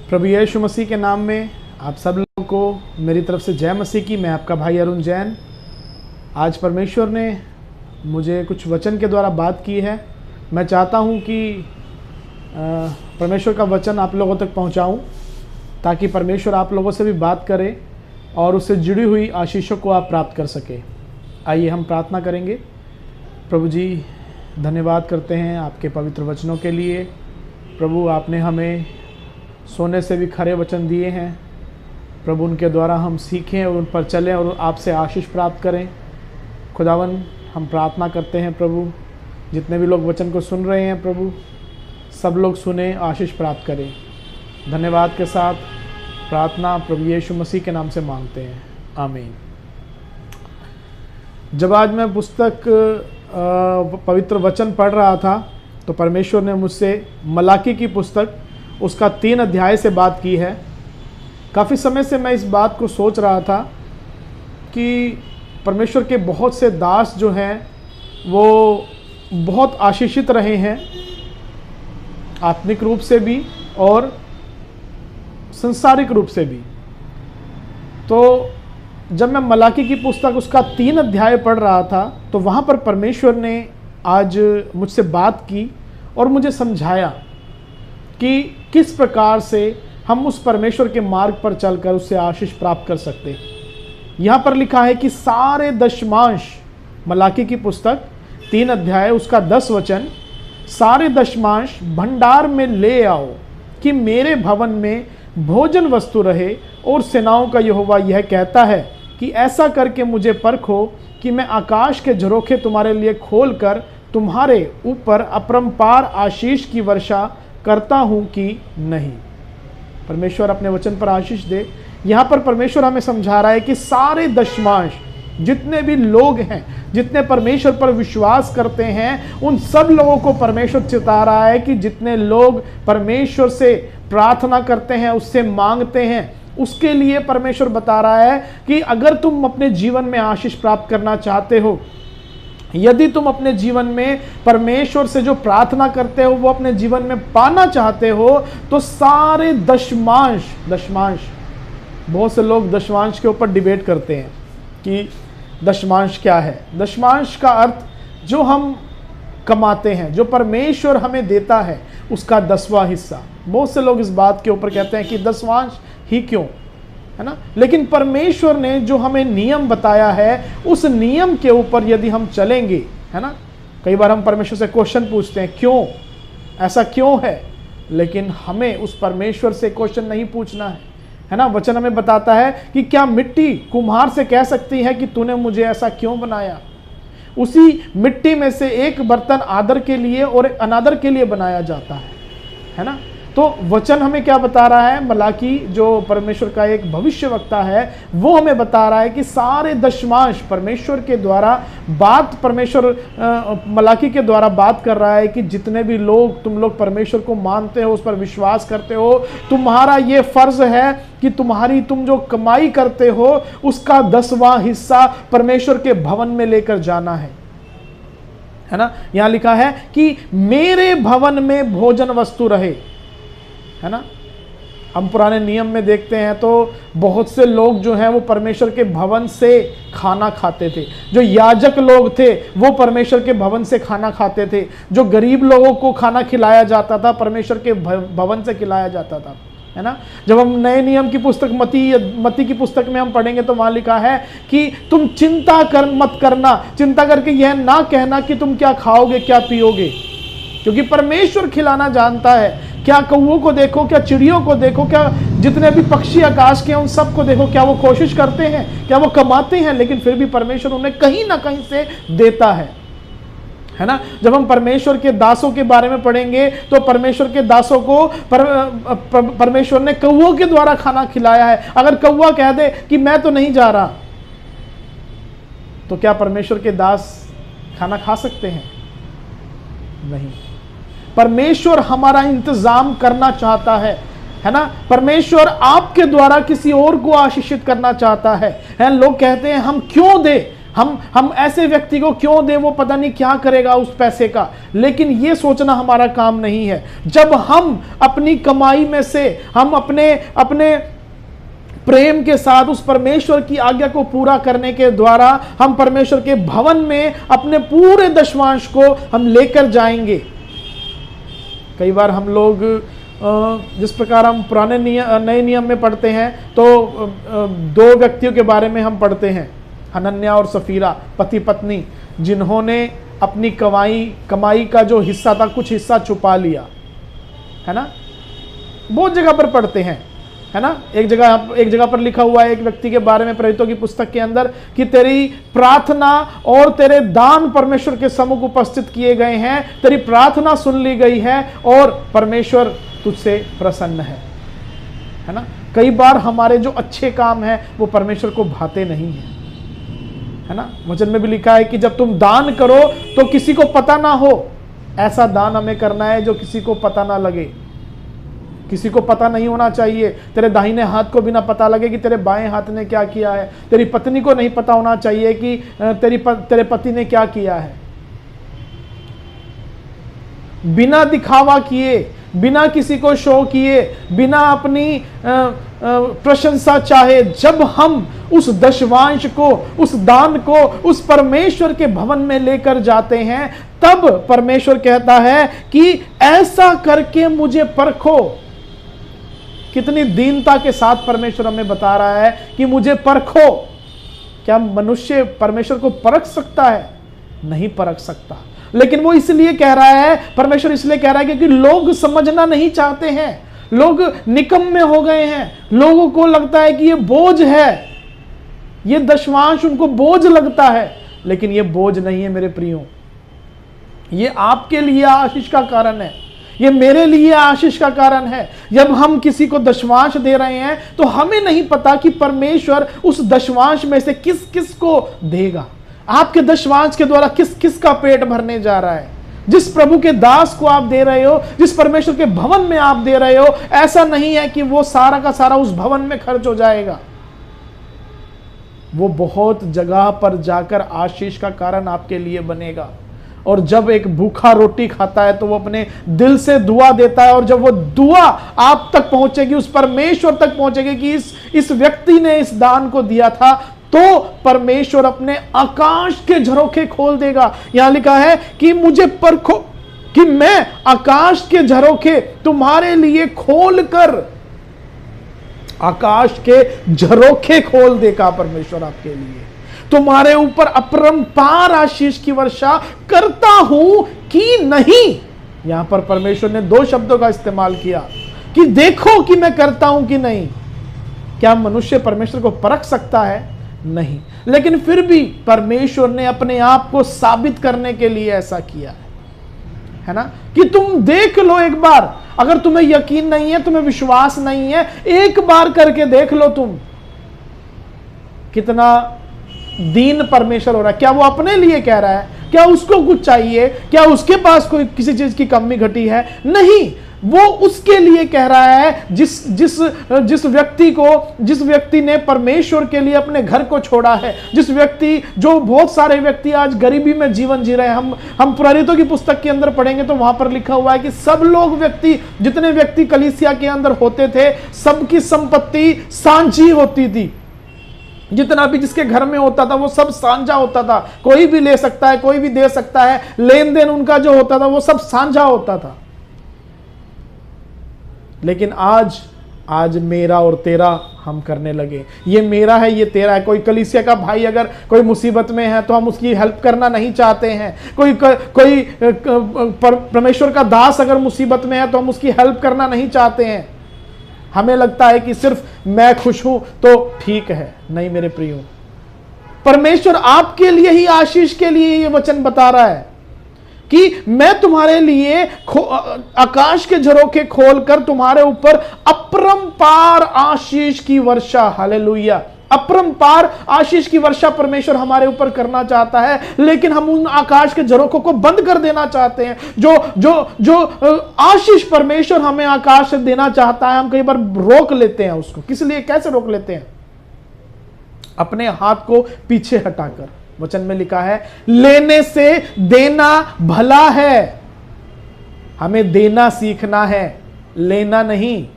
प्रभु यीशु मसीह के नाम में आप सब लोगों को मेरी तरफ से जय मसीह की। मैं आपका भाई अरुण जैन। आज परमेश्वर ने मुझे कुछ वचन के द्वारा बात की है। मैं चाहता हूं कि परमेश्वर का वचन आप लोगों तक पहुंचाऊं, ताकि परमेश्वर आप लोगों से भी बात करे और उससे जुड़ी हुई आशीषों को आप प्राप्त कर सके। आइए हम प्रार्थना करेंगे। प्रभु जी, धन्यवाद करते हैं आपके पवित्र वचनों के लिए। प्रभु, आपने हमें सोने से भी खरे वचन दिए हैं। प्रभु, उनके द्वारा हम सीखें और उन पर चलें और आपसे आशीष प्राप्त करें। खुदावन, हम प्रार्थना करते हैं प्रभु, जितने भी लोग वचन को सुन रहे हैं प्रभु, सब लोग सुने, आशीष प्राप्त करें। धन्यवाद के साथ प्रार्थना प्रभु यीशु मसीह के नाम से मांगते हैं, आमीन। जब आज मैं पुस्तक पवित्र वचन पढ़ रहा था तो परमेश्वर ने मुझसे मलाकी की पुस्तक उसका 3 अध्याय से बात की है। काफ़ी समय से मैं इस बात को सोच रहा था कि परमेश्वर के बहुत से दास जो हैं वो बहुत आशीषित रहे हैं, आत्मिक रूप से भी और संसारिक रूप से भी। तो जब मैं मलाकी की पुस्तक उसका 3 अध्याय पढ़ रहा था तो वहाँ पर परमेश्वर ने आज मुझसे बात की और मुझे समझाया कि किस प्रकार से हम उस परमेश्वर के मार्ग पर चलकर उससे आशीष प्राप्त कर सकते हैं। यहाँ पर लिखा है कि सारे दशमांश, मलाकी की पुस्तक 3 अध्याय उसका 10 वचन, सारे दशमांश भंडार में ले आओ कि मेरे भवन में भोजन वस्तु रहे। और सेनाओं का यहोवा यह कहता है कि ऐसा करके मुझे परखो कि मैं आकाश के झरोखे तुम्हारे लिए खोलकर तुम्हारे ऊपर अपरंपार आशीष की वर्षा करता हूं कि नहीं। परमेश्वर अपने वचन पर आशीष दे। यहाँ पर परमेश्वर हमें समझा रहा है कि सारे दशमांश, जितने भी लोग हैं, जितने परमेश्वर पर विश्वास करते हैं, उन सब लोगों को परमेश्वर चिता रहा है कि जितने लोग परमेश्वर से प्रार्थना करते हैं, उससे मांगते हैं, उसके लिए परमेश्वर बता रहा है कि अगर तुम अपने जीवन में आशीष प्राप्त करना चाहते हो, यदि तुम अपने जीवन में परमेश्वर से जो प्रार्थना करते हो वो अपने जीवन में पाना चाहते हो, तो सारे दशमांश, बहुत से लोग दशमांश के ऊपर डिबेट करते हैं कि दशमांश क्या है। दशमांश का अर्थ जो हम कमाते हैं, जो परमेश्वर हमें देता है, उसका 10वां हिस्सा। बहुत से लोग इस बात के ऊपर कहते हैं कि दशमांश ही क्यों, है ना। लेकिन परमेश्वर ने जो हमें नियम बताया है, उस नियम के ऊपर यदि हम चलेंगे, है ना। कई बार हम परमेश्वर से क्वेश्चन पूछते हैं, क्यों, ऐसा क्यों है, लेकिन हमें उस परमेश्वर से क्वेश्चन नहीं पूछना है ना। वचन हमें बताता है कि क्या मिट्टी कुम्हार से कह सकती है कि तूने मुझे ऐसा क्यों बनाया। उसी मिट्टी में से एक बर्तन आदर के लिए और एक अनादर के लिए बनाया जाता है ना। तो वचन हमें क्या बता रहा है, मलाकी जो परमेश्वर का एक भविष्यवक्ता है, वो हमें बता रहा है कि सारे दशमांश परमेश्वर के द्वारा बात, परमेश्वर मलाकी के द्वारा बात कर रहा है कि जितने भी लोग, तुम लोग परमेश्वर को मानते हो, उस पर विश्वास करते हो, तुम्हारा ये फर्ज है कि तुम जो कमाई करते हो उसका 10वां हिस्सा परमेश्वर के भवन में लेकर जाना है ना। यहां लिखा है कि मेरे भवन में भोजन वस्तु रहे, है ना। हम पुराने नियम में देखते हैं तो बहुत से लोग जो हैं वो परमेश्वर के भवन से खाना खाते थे। जो याजक लोग थे वो परमेश्वर के भवन से खाना खाते थे। जो गरीब लोगों को खाना खिलाया जाता था, परमेश्वर के भवन से खिलाया जाता था, है ना। जब हम नए नियम की पुस्तक मती की पुस्तक में हम पढ़ेंगे तो वहां लिखा है कि तुम मत करना, चिंता करके यह ना कहना कि तुम क्या खाओगे, क्या पियोगे, क्योंकि परमेश्वर खिलाना जानता है। क्या कौओं को देखो, क्या चिड़ियों को देखो, क्या जितने भी पक्षी आकाश के हैं उन सबको देखो, क्या वो कोशिश करते हैं, क्या वो कमाते हैं, लेकिन फिर भी परमेश्वर उन्हें कहीं ना कहीं से देता है ना। जब हम परमेश्वर के दासों के बारे में पढ़ेंगे तो परमेश्वर के दासों को परमेश्वर ने कौओं के द्वारा खाना खिलाया है। अगर कौआ कह दे कि मैं तो नहीं जा रहा, तो क्या परमेश्वर के दास खाना खा सकते हैं? नहीं। परमेश्वर हमारा इंतजाम करना चाहता है ना। परमेश्वर आपके द्वारा किसी और को आशीषित करना चाहता है। लोग कहते हैं हम क्यों दे, हम ऐसे व्यक्ति को क्यों दे, वो पता नहीं क्या करेगा उस पैसे का। लेकिन ये सोचना हमारा काम नहीं है। जब हम अपनी कमाई में से हम अपने प्रेम के साथ उस परमेश्वर की आज्ञा को पूरा करने के द्वारा हम परमेश्वर के भवन में अपने पूरे दशमांश को हम लेकर जाएंगे। कई बार हम लोग जिस प्रकार हम पुराने नए नियम में पढ़ते हैं तो दो व्यक्तियों के बारे में हम पढ़ते हैं, हनन्याह और सफीरा, पति पत्नी, जिन्होंने अपनी कमाई का जो हिस्सा था कुछ हिस्सा छुपा लिया, है ना। बहुत जगह पर पढ़ते हैं, है ना। एक जगह पर लिखा हुआ है एक व्यक्ति के बारे में प्रेरितों की पुस्तक के अंदर कि तेरी प्रार्थना और तेरे दान परमेश्वर के सम्मुख उपस्थित किए गए हैं, तेरी प्रार्थना सुन ली गई है और परमेश्वर तुझसे प्रसन्न है ना। कई बार हमारे जो अच्छे काम हैं वो परमेश्वर को भाते नहीं है ना। वचन में भी लिखा है कि जब तुम दान करो तो किसी को पता ना हो। ऐसा दान हमें करना है जो किसी को पता ना लगे, किसी को पता नहीं होना चाहिए। तेरे दाहिने हाथ को भी ना पता लगे कि तेरे बाएं हाथ ने क्या किया है। तेरी पत्नी को नहीं पता होना चाहिए कि तेरे पति ने क्या किया है। बिना दिखावा किए, बिना किसी को शो किए, बिना अपनी प्रशंसा चाहे, जब हम उस दशवांश को, उस दान को उस परमेश्वर के भवन में लेकर जाते हैं, तब परमेश्वर कहता है कि ऐसा करके मुझे परखो। कितनी दीनता के साथ परमेश्वर हमें बता रहा है कि मुझे परखो। क्या मनुष्य परमेश्वर को परख सकता है? नहीं परख सकता। लेकिन वो इसलिए कह रहा है, परमेश्वर इसलिए कह रहा है क्योंकि लोग समझना नहीं चाहते हैं। लोग निकम्मे हो गए हैं। लोगों को लगता है कि ये बोझ है, ये दशमांश उनको बोझ लगता है। लेकिन ये बोझ नहीं है मेरे प्रियो, ये आपके लिए आशीष का कारण है, ये मेरे लिए आशीष का कारण है। जब हम किसी को दशमांश दे रहे हैं तो हमें नहीं पता कि परमेश्वर उस दशमांश में से किस किस को देगा। आपके दशमांश के द्वारा किस किस का पेट भरने जा रहा है। जिस प्रभु के दास को आप दे रहे हो, जिस परमेश्वर के भवन में आप दे रहे हो, ऐसा नहीं है कि वो सारा का सारा उस भवन में खर्च हो जाएगा। वो बहुत जगह पर जाकर आशीष का कारण आपके लिए बनेगा। और जब एक भूखा रोटी खाता है तो वो अपने दिल से दुआ देता है, और जब वो दुआ आप तक पहुंचेगी, उस परमेश्वर तक पहुंचेगी कि इस व्यक्ति ने इस दान को दिया था, तो परमेश्वर अपने आकाश के झरोखे खोल देगा। यहां लिखा है कि मुझे परखो कि मैं आकाश के झरोखे तुम्हारे लिए खोलकर, आकाश के झरोखे खोल देगा परमेश्वर आपके लिए, तुम्हारे ऊपर अपरंपार आशीष की वर्षा करता हूं कि नहीं। यहां पर परमेश्वर ने दो शब्दों का इस्तेमाल किया कि देखो कि मैं करता हूं कि नहीं। क्या मनुष्य परमेश्वर को परख सकता है? नहीं। लेकिन फिर भी परमेश्वर ने अपने आप को साबित करने के लिए ऐसा किया है ना, कि तुम देख लो एक बार। अगर तुम्हें यकीन नहीं है, तुम्हें विश्वास नहीं है, एक बार करके देख लो तुम। कितना दीन परमेश्वर हो रहा है। क्या वो अपने लिए कह रहा है? क्या उसको कुछ चाहिए? क्या उसके पास कोई किसी चीज की कमी घटी है? नहीं, वो उसके लिए कह रहा है जिस व्यक्ति ने परमेश्वर के लिए अपने घर को छोड़ा है, जो बहुत सारे व्यक्ति आज गरीबी में जीवन जी रहे हैं। हम प्रेरितों की पुस्तक के अंदर पढ़ेंगे तो वहां पर लिखा हुआ है कि सब लोग जितने व्यक्ति कलीसिया के अंदर होते थे, सबकी संपत्ति सांझी होती थी। जितना भी जिसके घर में होता था वो सब साझा होता था। कोई भी ले सकता है, कोई भी दे सकता है। लेन देन उनका जो होता था वो सब साझा होता था। लेकिन आज मेरा और तेरा हम करने लगे। ये मेरा है, ये तेरा है। कोई कलीसिया का भाई अगर कोई मुसीबत में है तो हम उसकी हेल्प करना नहीं चाहते हैं। कोई परमेश्वर का दास अगर मुसीबत में है तो हम उसकी हेल्प करना नहीं चाहते हैं। हमें लगता है कि सिर्फ मैं खुश हूं तो ठीक है। नहीं मेरे प्रियो, परमेश्वर आपके लिए ही आशीष के लिए ये वचन बता रहा है कि मैं तुम्हारे लिए आकाश के झरोखे खोलकर तुम्हारे ऊपर अपरंपार आशीष की वर्षा, हालेलुया, अपरंपार आशीष की वर्षा परमेश्वर हमारे ऊपर करना चाहता है। लेकिन हम उन आकाश के झरोखों को बंद कर देना चाहते हैं। जो आशीष परमेश्वर हमें आकाश से देना चाहता है, हम कई बार रोक लेते हैं उसको। किस लिए? कैसे रोक लेते हैं? अपने हाथ को पीछे हटाकर। वचन में लिखा है लेने से देना भला है। हमें देना सीखना है, लेना नहीं,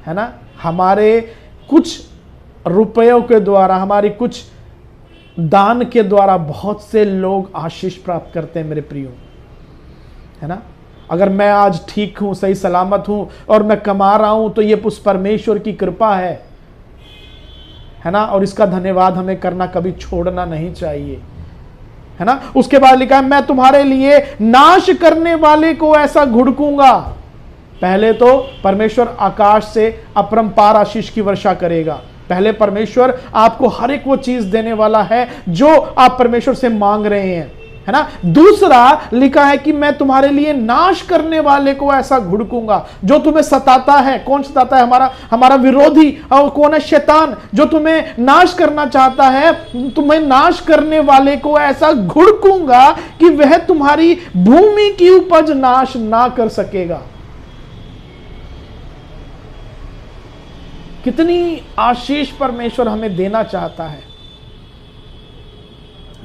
है ना। हमारे कुछ रुपयों के द्वारा, हमारी कुछ दान के द्वारा बहुत से लोग आशीष प्राप्त करते हैं मेरे प्रियो, है ना। अगर मैं आज ठीक हूं, सही सलामत हूं और मैं कमा रहा हूं तो ये उस परमेश्वर की कृपा है ना। और इसका धन्यवाद हमें करना कभी छोड़ना नहीं चाहिए, है ना। उसके बाद लिखा है मैं तुम्हारे लिए नाश करने वाले को ऐसा घुड़कूंगा। पहले तो परमेश्वर आकाश से अपरंपार आशीष की वर्षा करेगा। पहले परमेश्वर आपको हर एक वो चीज देने वाला है जो आप परमेश्वर से मांग रहे हैं, है ना। दूसरा लिखा है कि मैं तुम्हारे लिए नाश करने वाले को ऐसा घुड़कूंगा। जो तुम्हें सताता है, कौन सताता है? हमारा विरोधी। और कौन है? शैतान, जो तुम्हें नाश करना चाहता है। तुम्हें नाश करने वाले को ऐसा घुड़कूंगा कि वह तुम्हारी भूमि की उपज नाश ना कर सकेगा। कितनी आशीष परमेश्वर हमें देना चाहता है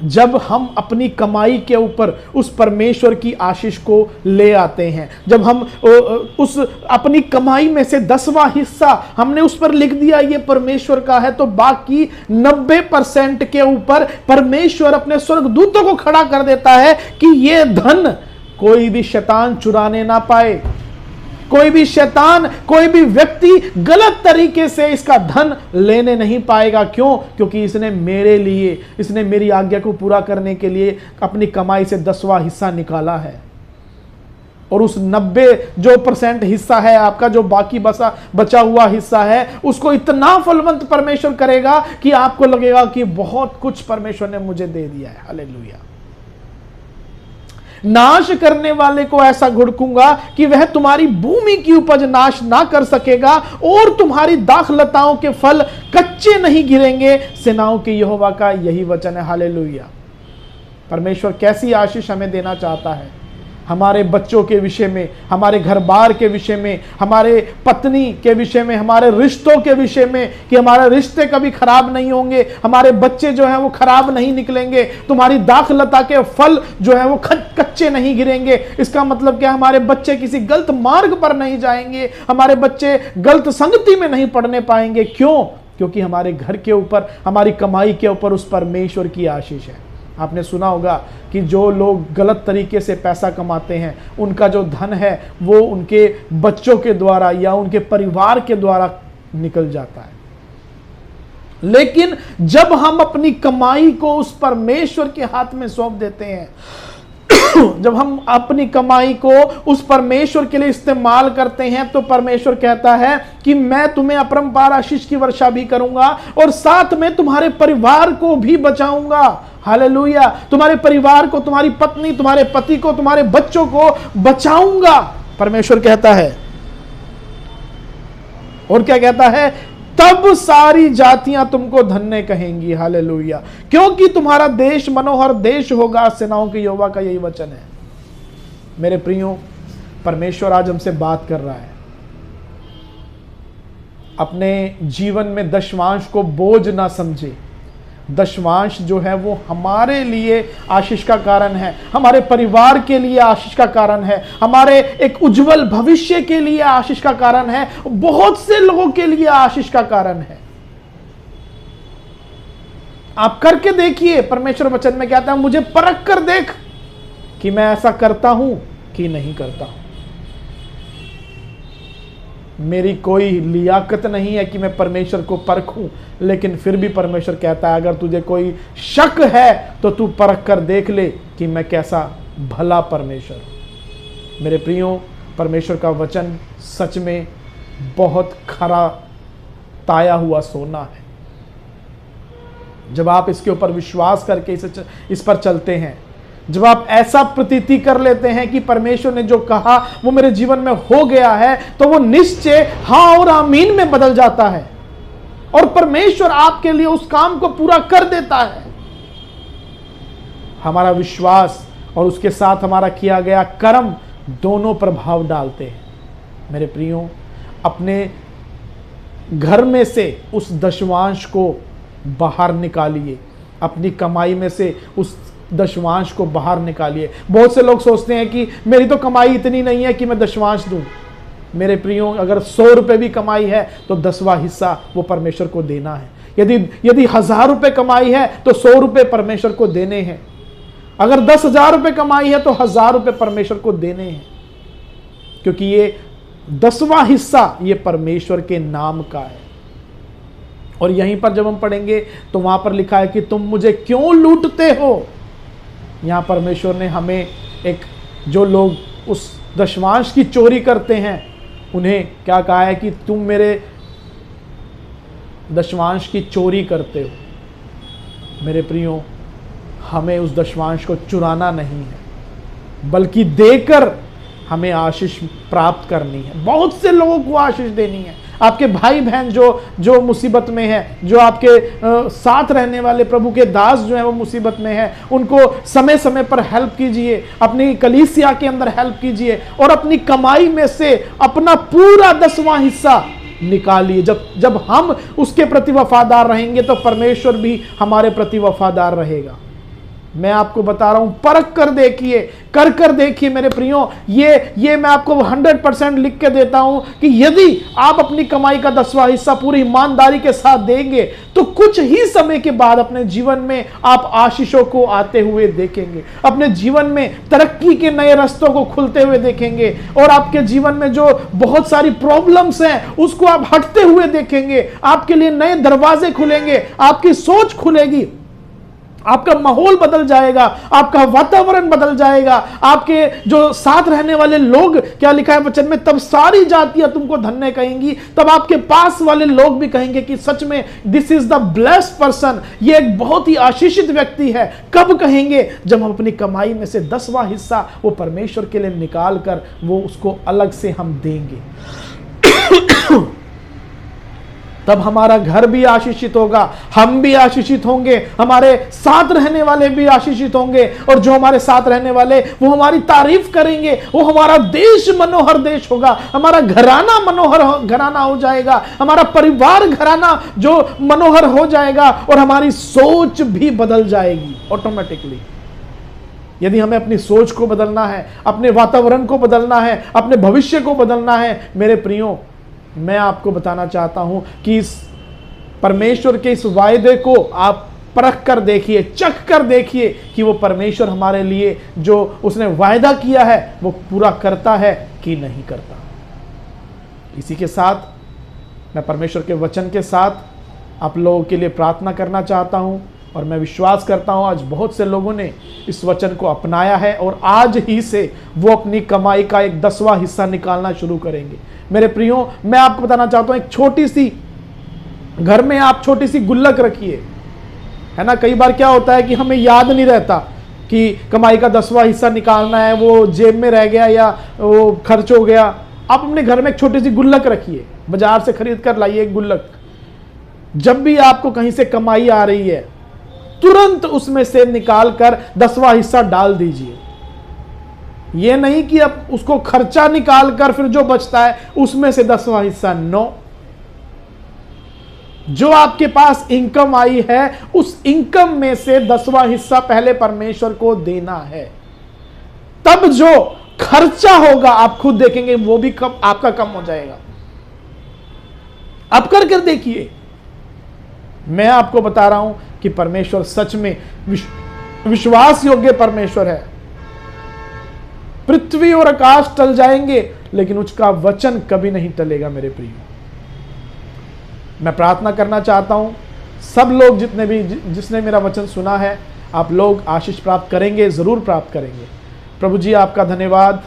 जब हम अपनी कमाई के ऊपर उस परमेश्वर की आशीष को ले आते हैं। जब हम उस अपनी कमाई में से 10वां हिस्सा हमने उस पर लिख दिया ये परमेश्वर का है, तो बाकी 90% के ऊपर परमेश्वर अपने स्वर्गदूतों को खड़ा कर देता है कि ये धन कोई भी शैतान चुराने ना पाए, कोई भी शैतान, कोई भी व्यक्ति गलत तरीके से इसका धन लेने नहीं पाएगा। क्यों? क्योंकि इसने मेरे लिए, इसने मेरी आज्ञा को पूरा करने के लिए अपनी कमाई से 10वां हिस्सा निकाला है। और उस 90% हिस्सा है आपका, जो बाकी बचा हुआ हिस्सा है, उसको इतना फलवंत परमेश्वर करेगा कि आपको लगेगा कि बहुत कुछ परमेश्वर ने मुझे दे दिया है। हालेलुया। नाश करने वाले को ऐसा घुड़कूंगा कि वह तुम्हारी भूमि की उपज नाश ना कर सकेगा और तुम्हारी दाखलताओं के फल कच्चे नहीं गिरेंगे। सेनाओं के यहोवा का यही वचन है। हालेलुया। परमेश्वर कैसी आशीष हमें देना चाहता है हमारे बच्चों के विषय में, हमारे घर बार के विषय में, हमारे पत्नी के विषय में, हमारे रिश्तों के विषय में, कि हमारे रिश्ते कभी खराब नहीं होंगे, हमारे बच्चे जो हैं वो खराब नहीं निकलेंगे, तुम्हारी दाखलता के फल जो है वो कच्चे नहीं गिरेंगे। इसका मतलब क्या? हमारे बच्चे किसी गलत मार्ग पर नहीं जाएंगे, हमारे बच्चे गलत संगति में नहीं पड़ने पाएंगे। क्यों? क्योंकि हमारे घर के ऊपर, हमारी कमाई के ऊपर उस परमेश्वर की आशीष है। आपने सुना होगा कि जो लोग गलत तरीके से पैसा कमाते हैं, उनका जो धन है वो उनके बच्चों के द्वारा या उनके परिवार के द्वारा निकल जाता है। लेकिन जब हम अपनी कमाई को उस परमेश्वर के हाथ में सौंप देते हैं, जब हम अपनी कमाई को उस परमेश्वर के लिए इस्तेमाल करते हैं, तो परमेश्वर कहता है कि मैं तुम्हें अपरंपार आशीष की वर्षा भी करूंगा और साथ में तुम्हारे परिवार को भी बचाऊंगा। हालेलुया। तुम्हारे परिवार को, तुम्हारी पत्नी, तुम्हारे पति को, तुम्हारे बच्चों को बचाऊंगा, परमेश्वर कहता है। और क्या कहता है? तब सारी जातियां तुमको धन्य कहेंगी। हालेलुया। क्योंकि तुम्हारा देश मनोहर देश होगा। सेनाओं के यहोवा का यही वचन है। मेरे प्रियो, परमेश्वर आज हमसे बात कर रहा है। अपने जीवन में दशमांश को बोझ ना समझे। दशमांश जो है वो हमारे लिए आशीष का कारण है, हमारे परिवार के लिए आशीष का कारण है, हमारे एक उज्जवल भविष्य के लिए आशीष का कारण है, बहुत से लोगों के लिए आशीष का कारण है। आप करके देखिए। परमेश्वर वचन में कहता है मुझे परख कर देख कि मैं ऐसा करता हूं कि नहीं करता हूं। मेरी कोई लियाकत नहीं है कि मैं परमेश्वर को परखूं, लेकिन फिर भी परमेश्वर कहता है अगर तुझे कोई शक है तो तू परख कर देख ले कि मैं कैसा भला परमेश्वर हूं। मेरे प्रियो, परमेश्वर का वचन सच में बहुत खरा ताया हुआ सोना है। जब आप इसके ऊपर विश्वास करके इस पर चलते हैं, जब आप ऐसा प्रतीति कर लेते हैं कि परमेश्वर ने जो कहा वो मेरे जीवन में हो गया है, तो वो निश्चय हाँ और आमीन में बदल जाता है और परमेश्वर आपके लिए उस काम को पूरा कर देता है। हमारा विश्वास और उसके साथ हमारा किया गया कर्म दोनों प्रभाव डालते हैं। मेरे प्रियो, अपने घर में से उस दशमांश को बाहर निकालिए अपनी कमाई में से उस दशमांश को बाहर निकालिए। बहुत से लोग सोचते हैं कि मेरी तो कमाई इतनी नहीं है कि मैं दशमांश दूं। मेरे प्रियो, अगर 100 रुपए भी कमाई है तो 10वां हिस्सा वो परमेश्वर को देना है। यदि 1000 रुपए कमाई है तो 100 रुपए परमेश्वर को देने हैं। अगर 10,000 रुपए कमाई है तो 1000 रुपए परमेश्वर को देने हैं, क्योंकि ये 10वां हिस्सा ये परमेश्वर के नाम का है। और यहीं पर जब हम पढ़ेंगे तो वहां पर लिखा है कि तुम मुझे क्यों लूटते हो। यहां परमेश्वर ने हमें जो लोग उस दशमांश की चोरी करते हैं उन्हें क्या कहा है कि तुम मेरे दशमांश की चोरी करते हो। मेरे प्रियो, हमें उस दशमांश को चुराना नहीं है, बल्कि देकर हमें आशीष प्राप्त करनी है। बहुत से लोगों को आशीष देनी है। आपके भाई बहन जो मुसीबत में है, जो आपके साथ रहने वाले प्रभु के दास जो है वो मुसीबत में है, उनको समय समय पर हेल्प कीजिए। अपनी कलीसिया के अंदर हेल्प कीजिए और अपनी कमाई में से अपना पूरा 10वां हिस्सा निकालिए। जब हम उसके प्रति वफादार रहेंगे तो परमेश्वर भी हमारे प्रति वफादार रहेगा। मैं आपको बता रहा हूं, परख कर देखिए, कर देखिए मेरे प्रियो। ये मैं आपको 100% लिख के देता हूं कि यदि आप अपनी कमाई का 10वां हिस्सा पूरी ईमानदारी के साथ देंगे तो कुछ ही समय के बाद अपने जीवन में आप आशीषों को आते हुए देखेंगे। अपने जीवन में तरक्की के नए रास्तों को खुलते हुए देखेंगे और आपके जीवन में जो बहुत सारी प्रॉब्लम्स हैं उसको आप हटते हुए देखेंगे। आपके लिए नए दरवाजे खुलेंगे, आपकी सोच खुलेगी, आपका माहौल बदल जाएगा, आपका वातावरण बदल जाएगा। आपके जो साथ रहने वाले लोग, क्या लिखा है वचन में, तब सारी जातियां तुमको धन्य कहेंगी। तब आपके पास वाले लोग भी कहेंगे कि सच में this is the blessed person, ये एक बहुत ही आशीषित व्यक्ति है। कब कहेंगे? जब हम अपनी कमाई में से 10वां हिस्सा वो परमेश्वर के लिए निकाल कर वो उसको अलग से हम देंगे। तब हमारा घर भी आशीषित होगा, हम भी आशीषित होंगे, हमारे साथ रहने वाले भी आशीषित होंगे और जो हमारे साथ रहने वाले वो हमारी तारीफ करेंगे। वो हमारा देश मनोहर देश होगा, हमारा घराना मनोहर घराना हो जाएगा, हमारा परिवार घराना जो मनोहर हो जाएगा और हमारी सोच भी बदल जाएगी ऑटोमेटिकली। यदि हमें अपनी सोच को बदलना है, अपने वातावरण को बदलना है, अपने भविष्य को बदलना है, मेरे प्रियो, मैं आपको बताना चाहता हूं कि इस परमेश्वर के इस वायदे को आप परख कर देखिए, चख कर देखिए कि वो परमेश्वर हमारे लिए जो उसने वायदा किया है वो पूरा करता है कि नहीं करता। इसी के साथ मैं परमेश्वर के वचन के साथ आप लोगों के लिए प्रार्थना करना चाहता हूं और मैं विश्वास करता हूं आज बहुत से लोगों ने इस वचन को अपनाया है और आज ही से वो अपनी कमाई का एक 10वां हिस्सा निकालना शुरू करेंगे। मेरे प्रियो, मैं आपको बताना चाहता हूं, एक छोटी सी घर में आप छोटी सी गुल्लक रखिए, है ना। कई बार क्या होता है कि हमें याद नहीं रहता कि कमाई का 10वां हिस्सा निकालना है, वो जेब में रह गया या वो खर्च हो गया। आप अपने घर में एक छोटी सी गुल्लक रखिए, बाजार से खरीद कर लाइए एक गुल्लक। जब भी आपको कहीं से कमाई आ रही है तुरंत उसमें से निकाल कर 10वां हिस्सा डाल दीजिए। यह नहीं कि अब उसको खर्चा निकाल कर फिर जो बचता है उसमें से 10वां हिस्सा, नो। जो आपके पास इनकम आई है उस इनकम में से 10वां हिस्सा पहले परमेश्वर को देना है। तब जो खर्चा होगा आप खुद देखेंगे वो भी आपका कम हो जाएगा। अब कर देखिए, मैं आपको बता रहा हूं कि परमेश्वर सच में विश्वास योग्य परमेश्वर है। पृथ्वी और आकाश टल जाएंगे लेकिन उसका वचन कभी नहीं टलेगा। मेरे प्रिय, मैं प्रार्थना करना चाहता हूं सब लोग जिसने मेरा वचन सुना है, आप लोग आशीष प्राप्त करेंगे, जरूर प्राप्त करेंगे। प्रभु जी आपका धन्यवाद।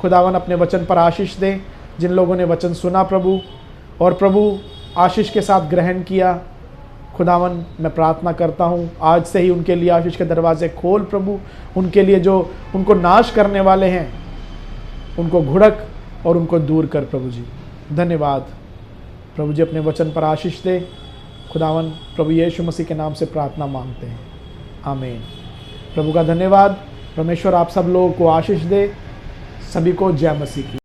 खुदावन अपने वचन पर आशीष दें जिन लोगों ने वचन सुना प्रभु, और प्रभु आशीष के साथ ग्रहण किया। खुदावन मैं प्रार्थना करता हूँ आज से ही उनके लिए आशीष के दरवाजे खोल प्रभु। उनके लिए जो उनको नाश करने वाले हैं उनको घुड़क और उनको दूर कर प्रभु जी। धन्यवाद प्रभु जी, अपने वचन पर आशीष दे। खुदावन प्रभु यीशु मसीह के नाम से प्रार्थना मांगते हैं, आमीन। प्रभु का धन्यवाद। परमेश्वर आप सब लोगों को आशीष दे। सभी को जय मसीह की।